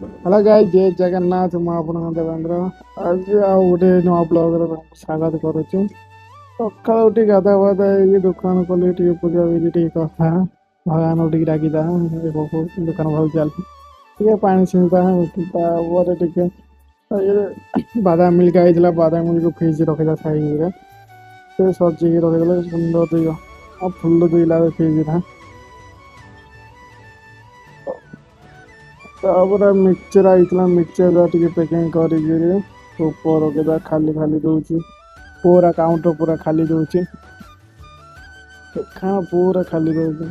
Hello guys, जय जगन्नाथ। ମୁଁ ଆପଣଙ୍କ ଦେବେନ୍ଦ୍ର। ଆଜି ଆଉ ଗୋଟେ ନୂଆ ବ୍ଲଗରେ ସ୍ୱାଗତ କରୁଛୁ। ସକାଳୁ ଉଠି ଗାଧା ପାଧା ହେଇକି ଦୋକାନ କଲି, ଟିକେ ପୂଜା ବିଧି ଟିକେ କଥା, ଭଗବାନଙ୍କୁ ଟିକେ ଡାକିଥା ଦୋକାନ ଭଲ ଚାଲିଛି, ଟିକେ ପାଣି ଛିଞ୍ଚା, ତାପରେ ଟିକେ ବାଦାମ ମିଲ୍କ ହେଇଥିଲା, ବାଦାମ ମିଲ୍କ ଫ୍ରିଜ ରଖିଲା ସାଇଜରେ, ସେ ସଜିକି ରଖିଦେଲେ ସୁନ୍ଦର ଦୁଇ ଆଉ ଫୁଲ ଦୁଇଲା ଫ୍ରିଜ। ତାପରେ ମିକ୍ସଚର ଆଇଥିଲା, ମିକ୍ସଚର ଟିକେ ପ୍ୟାକିଂ କରିକିରି ଉପର କେଟା ଖାଲି ଖାଲି ଦଉଛି, ପୁରା କାଉଣ୍ଟର ପୁରା ଖାଲି ଦଉଛି, ପୁରା ଖାଲି ଦଉଛି।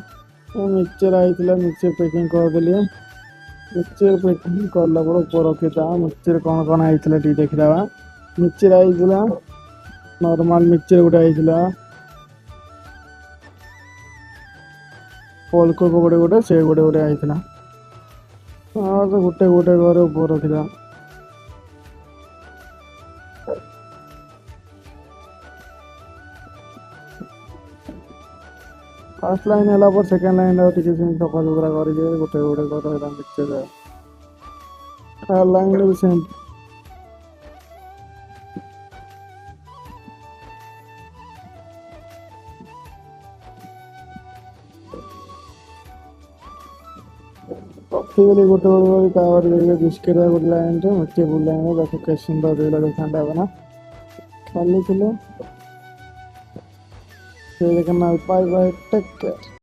ମିକ୍ସଚର ଆଇଥିଲା, ମିକ୍ସଚର ପ୍ୟାକିଂ କରିଦେଲି। ମିକ୍ସଚର ପ୍ୟାକିଂ କଲା ପରେ ଉପର ରଖିथा। ମିକ୍ସଚର କ'ଣ ହେଇଥିଲା ଟିକେ ଦେଖିଦବା। ମିକ୍ସଚର ଆଇଥିଲା, ନର୍ମାଲ ମିକ୍ସଚର ଗୋଟେ ଆଇଥିଲା, ପଲକ ଗୋଟେ ସେ ଗୋଟେ ଆଇଥିଲା। ହଁ, ତ ଗୋଟେ ଘରେ ଉପର ରଖିଥା। ଫାର୍ଷ୍ଟ ଲାଇନ୍ ହେଲା ପରେ ସେକେଣ୍ଡ ଲାଇନ୍ ଟିକେ ସଫା ସୁତରା କରିକି ଗୋଟେ ଘର ମିକ୍ସଚର। ଥାର୍ଡ଼ ଲାଇନ୍ ବି ସେମିତି। ରଖିଦେଲି ଗୋଟେ ତାପରେ ବିସ୍କିଟ୍ ଗୋଟେ ଲାଇନ୍ରେ, ମିର୍ଚି ବୁଲ ଲାଇନ୍ରେ, ତାକୁ କେତେ ସୁନ୍ଦର ଦେଇଲା ଦେଖାଣ୍ଡା ହବ ନା ଖାଲି ଥିଲେ। ସେ ଦେଖା ବାଇ ବାଇ, ଟେକ୍ କେୟାର।